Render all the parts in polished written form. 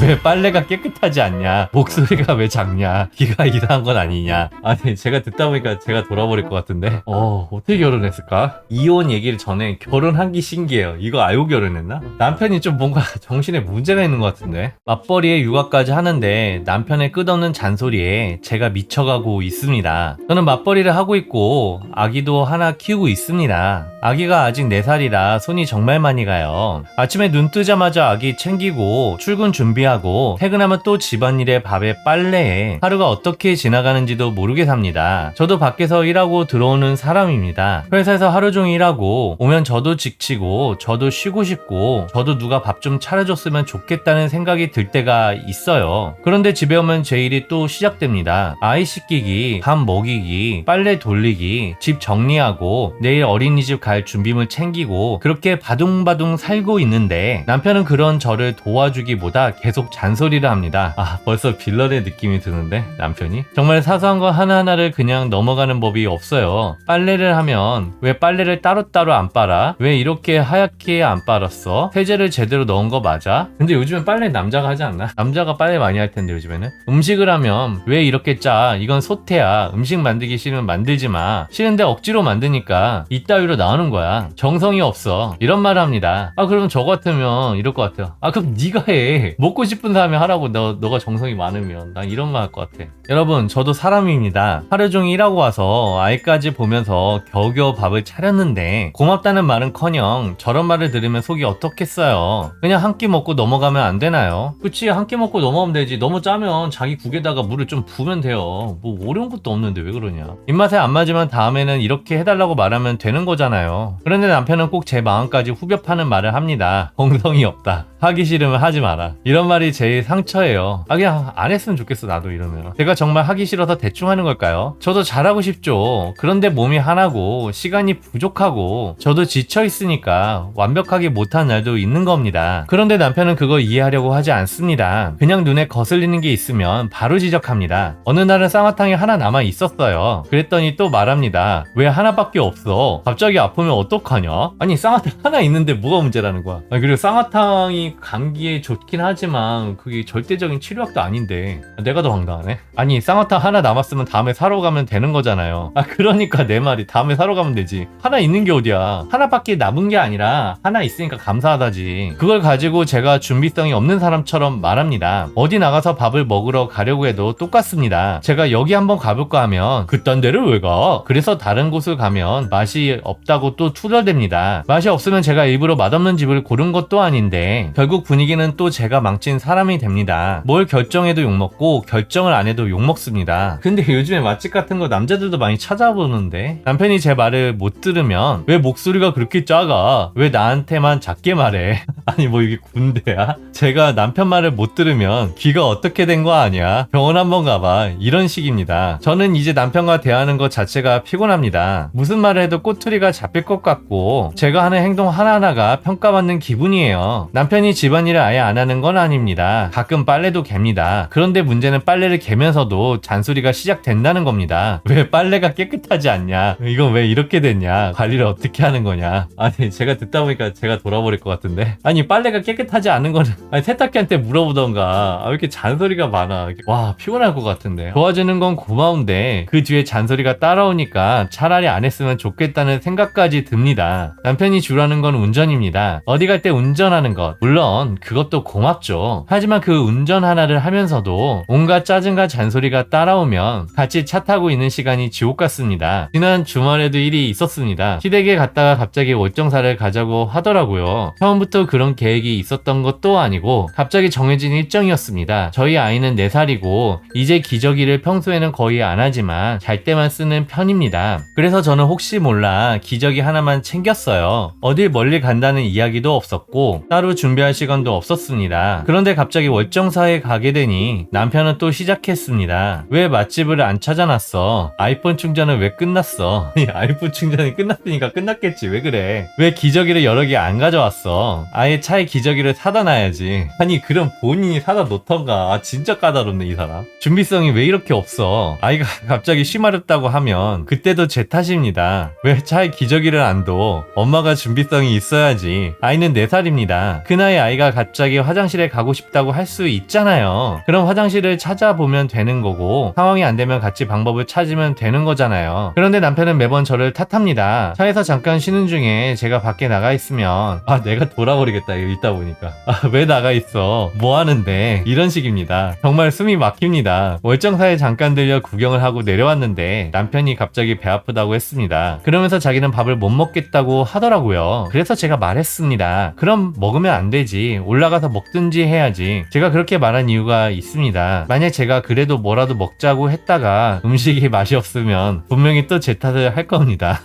왜 빨래가 깨끗하지 않냐? 목소리가 왜 작냐? 귀가 이상한 건 아니냐? 아니 제가 듣다 보니까 제가 돌아버릴 것 같은데 어떻게 결혼했을까? 이혼 얘기를 전에 결혼한 게 신기해요. 이거 알고 결혼했나? 남편이 좀 뭔가 정신에 문제가 있는 것 같은데 맞벌이에 육아까지 하는데 남편의 끝없는 잔소리에 제가 미쳐가고 있습니다. 저는 맞벌이를 하고 있고 아기도 하나 키우고 있습니다. 아기가 아직 4살이라 손이 정말 많이 가요. 아침에 눈 뜨자마자 아기 챙기고 출근 준비하고 퇴근하면 또 집안일에 밥에 빨래에 하루가 어떻게 지나가는지도 모르게 삽니다. 저도 밖에서 일하고 들어오는 사람입니다. 회사에서 하루 종일 일하고 오면 저도 지치고 저도 쉬고 싶고 저도 누가 밥 좀 차려줬으면 좋겠다는 생각이 들 때가 있어요. 그런데 집에 오면 제 일이 또 시작됩니다. 아이 씻기기, 밥 먹이기, 빨래 돌리기, 집 정리하고 내일 어린이집 갈 준비물 챙기고 그렇게 바둥바둥 살고 있는데 남편은 그런 저를 도와주기보다 계속 잔소리를 합니다. 벌써 빌런의 느낌이 드는데 남편이? 정말 사소한 거 하나하나를 그냥 넘어가는 법이 없어요. 빨래를 하면 왜 빨래를 따로따로 안 빨아? 왜 이렇게 하얗게 안 빨았어? 세제를 제대로 넣은 거 맞아? 근데 요즘엔 빨래 남자가 하지 않나? 남자가 빨래 많이 할 텐데 요즘에는? 음식을 하면 왜 이렇게 짜? 이건 소태야. 음식 만들기 싫으면 만들지 마. 싫은데 억지로 만드니까 이따위로 나오는 거야. 정성이 없어. 이런 말을 합니다. 그럼 저 같으면 이럴 것 같아요. 그럼 네가 해. 먹고 싶은 사람이 하라고. 너가 정성이 많으면. 난 이런 말 할 것 같아. 여러분, 저도 사람입니다. 하루 종일 일하고 와서 아이까지 보면서 겨우겨우 밥을 차렸는데 고맙다는 말은커녕 저런 말을 들으면 속이 어떻겠어요. 그냥 한 끼 먹고 넘어가면 안 되나요? 그치, 한 끼 먹고 넘어가면 되지. 너무 짜면 자기 국에다가 물을 좀 부으면 돼요. 뭐 어려운 것도 없는데 왜 그러냐. 입맛에 안 맞으면 다음에는 이렇게 해달라고 말하면 되는 거잖아요. 그런데 남편은 꼭 제 마음까지 후벼 파는 말을 합니다. 정성이 없다. 하기 싫으면 하지 마라. 이런 말이 제일 상처예요. 그냥 안 했으면 좋겠어. 나도 이러면. 제가 정말 하기 싫어서 대충 하는 걸까요? 저도 잘하고 싶죠. 그런데 몸이 하나고 시간이 부족하고 저도 지쳐 있으니까 완벽하게 못한 날도 있는 겁니다. 그런데 남편은 그거 이해하려고 하지 않습니다. 그냥 눈에 거슬리는 게 있으면 바로 지적합니다. 어느 날은 쌍화탕이 하나 남아 있었어요. 그랬더니 또 말합니다. 왜 하나밖에 없어? 갑자기 아프면 어떡하냐? 아니 쌍화탕 하나 있는데 뭐가 문제라는 거야. 그리고 쌍화탕이 감기에 좋긴 하지만 그게 절대적인 치료약도 아닌데 내가 더 황당하네. 아니 쌍화탕 하나 남았으면 다음에 사러 가면 되는 거잖아요. 그러니까 내 말이 다음에 사러 가면 되지. 하나 있는 게 어디야. 하나밖에 남은 게 아니라 하나 있으니까 감사하다지. 그걸 가지고 제가 준비성이 없는 사람처럼 말합니다. 어디 나가서 밥을 먹으러 가려고 해도 똑같습니다. 제가 여기 한번 가볼까 하면 그딴 데를 왜 가? 그래서 다른 곳을 가면 맛이 없다고 또 투덜댑니다. 맛이 없으면 제가 일부러 맛없는 집을 고른 것도 아닌데 결국 분위기는 또 제가 망친 사람이 됩니다. 뭘 결정해도 욕먹고 결정을 안 해도 욕먹습니다. 근데 요즘에 맛집 같은 거 남자들도 많이 찾아보는데 남편이 제 말을 못 들으면 왜 목소리가 그렇게 작아? 왜 나한테만 작게 말해? 아니 뭐 이게 군대야? 제가 남편 말을 못 들으면 귀가 어떻게 된 거 아니야? 병원 한번 가봐. 이런 식입니다. 저는 이제 남편과 대하는 것 자체가 피곤합니다. 무슨 말을 해도 꼬투리가 잡힐 것 같고 제가 하는 행동 하나하나가 평가받는 기분이에요. 남편이 집안일을 아예 안 하는 건 아닙니다. 가끔 빨래도 갭니다. 그런데 문제는 빨래를 개면서도 잔소리가 시작된다는 겁니다. 왜 빨래가 깨끗하지 않냐? 이건 왜 이렇게 됐냐? 관리를 어떻게 하는 거냐? 아니 제가 듣다 보니까 제가 돌아버릴 것 같은데 아니 빨래가 깨끗하지 않은 거는 세탁기한테 물어보던가 왜 이렇게 잔소리가 많아. 와 피곤할 것 같은데 도와주는 건 고마운데 그 뒤에 잔소리가 따라오니까 차라리 안 했으면 좋겠다는 생각까지 듭니다. 남편이 주라는 건 운전입니다. 어디 갈 때 운전하는 것 물론 그것도 고맙죠. 하지만 그 운전 하나를 하면서도 온갖 짜증과 잔소리가 따라오면 같이 차 타고 있는 시간이 지옥 같습니다. 지난 주말에도 일이 있었습니다. 시댁에 갔다가 갑자기 월정사를 가자고 하더라고요. 처음부터 그런 계획이 있었던 것도 아니고 갑자기 정해진 일정이었습니다. 저희 아이는 4살이고 이제 기저귀를 평소에는 거의 안 하지만 잘 때만 쓰는 편입니다. 그래서 저는 혹시 몰라 기저귀 하나만 챙겼어요. 어딜 멀리 간다는 이야기도 없었고 따로 준비할 시간도 없었습니다. 그런데 갑자기 월정사에 가게 되니 남편은 또 시작했습니다. 왜 맛집을 안 찾아놨어? 아이폰 충전은 왜 끝났어? 아이폰 충전이 끝났으니까 끝났겠지. 왜 그래? 왜 기저귀를 여러 개 안 가져왔어? 아예 차에 기저귀를 사다 놔야지. 아니 그럼 본인이 사다 놓던가. 진짜 까다롭네 이 사람. 준비성이 왜 이렇게 없어? 아이가 갑자기 쉬마렵다고 하면 그때도 제 탓입니다. 왜 차에 기저귀 기저귀를 안 둬. 엄마가 준비성이 있어야지. 아이는 4살입니다. 그 나이 아이가 갑자기 화장실에 가고 싶다고 할 수 있잖아요. 그럼 화장실을 찾아보면 되는 거고 상황이 안 되면 같이 방법을 찾으면 되는 거잖아요. 그런데 남편은 매번 저를 탓합니다. 차에서 잠깐 쉬는 중에 제가 밖에 나가 있으면 내가 돌아버리겠다 이거 있다 보니까 왜 나가 있어? 뭐 하는데? 이런 식입니다. 정말 숨이 막힙니다. 월정사에 잠깐 들려 구경을 하고 내려왔는데 남편이 갑자기 배 아프다고 했습니다. 그러면서 자기는 밥을 못 먹겠다고 하더라고요. 그래서 제가 말했습니다. 그럼 먹으면 안 되지. 올라가서 먹든지 해야지. 제가 그렇게 말한 이유가 있습니다. 만약 제가 그래도 뭐라도 먹자고 했다가 음식이 맛이 없으면 분명히 또 제 탓을 할 겁니다.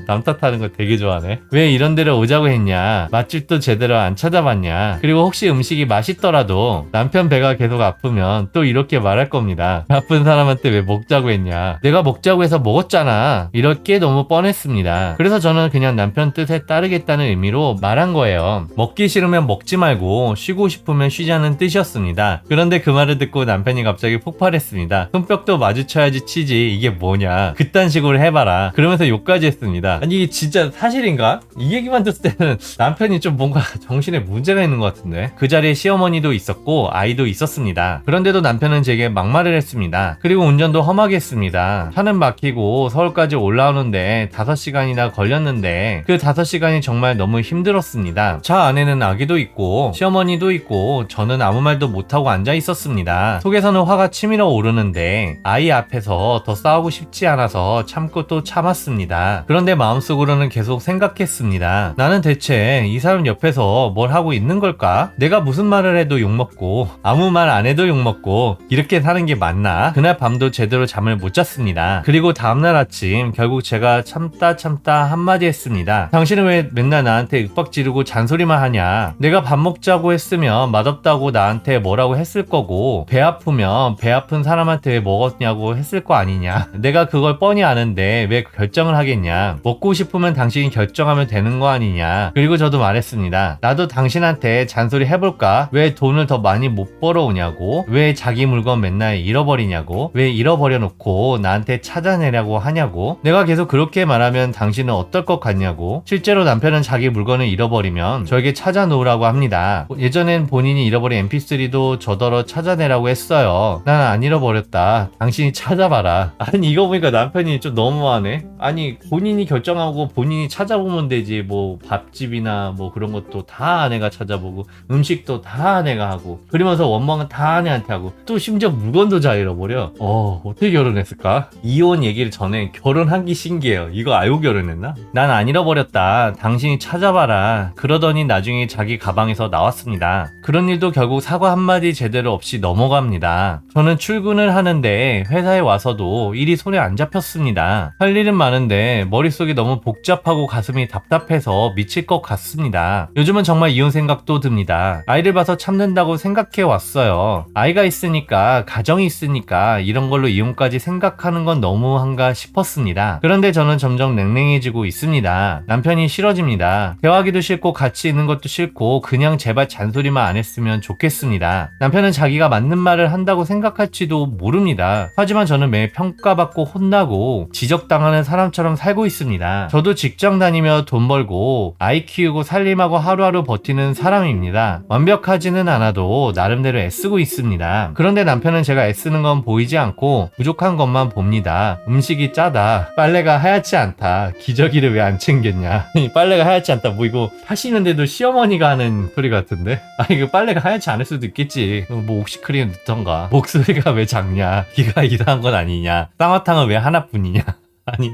남 탓하는 거 되게 좋아하네. 왜 이런 데를 오자고 했냐? 맛집도 제대로 안 찾아봤냐? 그리고 혹시 음식이 맛있더라도 남편 배가 계속 아프면 또 이렇게 말할 겁니다. 아픈 사람한테 왜 먹자고 했냐? 내가 먹자고 해서 먹었잖아. 이렇게 너무 뻔했습니다. 그래서 저는 그냥 남편 뜻에 따르겠다는 의미로 말한 거예요. 먹기 싫으면 먹지 말고 쉬고 싶으면 쉬자는 뜻이었습니다. 그런데 그 말을 듣고 남편이 갑자기 폭발했습니다. 손뼉도 마주쳐야지 치지 이게 뭐냐? 그딴 식으로 해봐라. 그러면서 욕까지 했습니다. 아니 이게 진짜 사실인가? 이 얘기만 듣을 때는 남편이 좀 뭔가 정신에 문제가 있는 것 같은데. 그 자리에 시어머니도 있었고 아이도 있었습니다. 그런데도 남편은 제게 막말을 했습니다. 그리고 운전도 험하게 했습니다. 차는 막히고 서울까지 올라오는데 5시간이나 걸렸는데 그 5시간이 정말 너무 힘들었습니다. 차 안에는 아기도 있고 시어머니도 있고 저는 아무 말도 못하고 앉아 있었습니다. 속에서는 화가 치밀어 오르는데 아이 앞에서 더 싸우고 싶지 않아서 참고 또 참았습니다. 그런데 마음속으로는 계속 생각했습니다. 나는 대체 이 사람 옆에서 뭘 하고 있는 걸까? 내가 무슨 말을 해도 욕먹고 아무 말 안 해도 욕먹고 이렇게 사는 게 맞나? 그날 밤도 제대로 잠을 못 잤습니다. 그리고 다음날 아침 결국 제가 참다 한마디 했습니다. 당신은 왜 맨날 나한테 윽박 지르고 잔소리만 하냐? 내가 밥 먹자고 했으면 맛없다고 나한테 뭐라고 했을 거고 배 아프면 배 아픈 사람한테 왜 먹었냐고 했을 거 아니냐? 내가 그걸 뻔히 아는데 왜 결정을 하겠냐? 먹고 싶으면 당신이 결정하면 되는 거 아니냐? 그리고 저도 말했습니다. 나도 당신한테 잔소리 해볼까? 왜 돈을 더 많이 못 벌어오냐고? 왜 자기 물건 맨날 잃어버리냐고? 왜 잃어버려 놓고 나한테 찾아내려고 하냐고? 내가 계속 그렇게 말하면 당신은 어떨 것 같냐고? 실제로 남편은 자기 물건을 잃어버리면 저에게 찾아놓으라고 합니다. 예전엔 본인이 잃어버린 mp3도 저더러 찾아내라고 했어요. 난 안 잃어버렸다. 당신이 찾아봐라. 아니 이거 보니까 남편이 좀 너무하네. 아니 본인이 결정하고 본인이 찾아보면 되지. 뭐 밥집이나 뭐 그런 것도 다 아내가 찾아보고 음식도 다 아내가 하고 그러면서 원망은 다 아내한테 하고 또 심지어 물건도 잘 잃어버려. 어떻게 결혼했을까? 이혼 얘기를 전에 결혼한 게 신기해요. 이거 알고 결혼했나? 난 안 잃어버렸다. 당신이 찾아봐라. 그러더니 나중에 자기 가방에서 나왔습니다. 그런 일도 결국 사과 한마디 제대로 없이 넘어갑니다. 저는 출근을 하는데 회사에 와서도 일이 손에 안 잡혔습니다. 할 일은 많은데 머릿속이 너무 복잡하고 가슴이 답답해서 미칠 것 같습니다. 요즘은 정말 이혼 생각도 듭니다. 아이를 봐서 참는다고 생각해 왔어요. 아이가 있으니까 가정이 있으니까 이런 걸로 이혼까지 생각하는 건 너무한가 싶었습니다. 그런데 저는 점점 냉랭해지고 있습니다. 남편이 싫어집니다. 대화하기도 싫고 같이 있는 것도 싫고 그냥 제발 잔소리만 안 했으면 좋겠습니다. 남편은 자기가 맞는 말을 한다고 생각할지도 모릅니다. 하지만 저는 매일 평가받고 혼나고 지적당하는 사람처럼 살고 있습니다. 저도 직장 다니며 돈 벌고 아이 키우고 살림하고 하루하루 버티는 사람입니다. 완벽하지는 않아도 나름대로 애쓰고 있습니다. 그런데 남편은 제가 애쓰는 건 보이지 않고 부족한 것만 봅니다. 음식이 짜다. 빨래가 하얗지 않다. 기저귀를 왜 안 챙겼냐. 빨래가 하얗지 않다. 뭐 이거 하시는데도 시어머니가 하는 소리 같은데? 이거 빨래가 하얗지 않을 수도 있겠지. 뭐 옥시크림 넣던가. 목소리가 왜 작냐. 귀가 이상한 건 아니냐. 쌍화탕은 왜 하나뿐이냐. 아니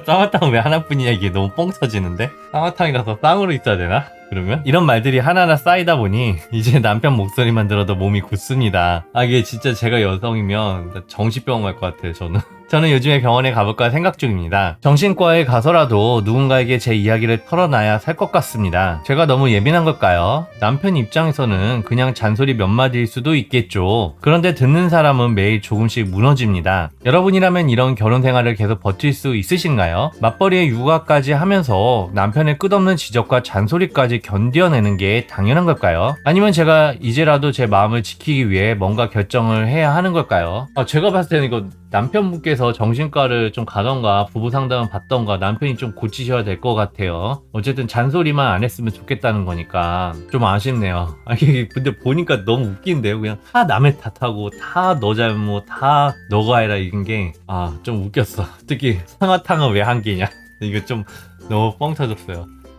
쌍화탕은 왜 하나뿐이냐. 이게 너무 뻥 터지는데? 쌍화탕이라서 쌍으로 있어야 되나? 그러면? 이런 말들이 하나하나 쌓이다 보니 이제 남편 목소리만 들어도 몸이 굳습니다. 이게 진짜 제가 여성이면 정신병 갈 것 같아요. 저는 요즘에 병원에 가볼까 생각 중입니다. 정신과에 가서라도 누군가에게 제 이야기를 털어놔야 살 것 같습니다. 제가 너무 예민한 걸까요? 남편 입장에서는 그냥 잔소리 몇 마디일 수도 있겠죠. 그런데 듣는 사람은 매일 조금씩 무너집니다. 여러분이라면 이런 결혼 생활을 계속 버틸 수 있으신가요? 맞벌이에 육아까지 하면서 남편의 끝없는 지적과 잔소리까지 그때까지 견뎌내는 게 당연한 걸까요? 아니면 제가 이제라도 제 마음을 지키기 위해 뭔가 결정을 해야 하는 걸까요? 제가 봤을 때는 이거 남편분께서 정신과를 좀 가던가 부부 상담을 받던가 남편이 좀 고치셔야 될 것 같아요. 어쨌든 잔소리만 안 했으면 좋겠다는 거니까 좀 아쉽네요. 아니 근데 보니까 너무 웃긴데요. 그냥 다 남의 탓하고 다 너 잘못, 다 너가 해라 이런 게 좀 웃겼어. 특히 상어탕은 왜 한 개냐 이거 좀 너무 뻥 터졌어요.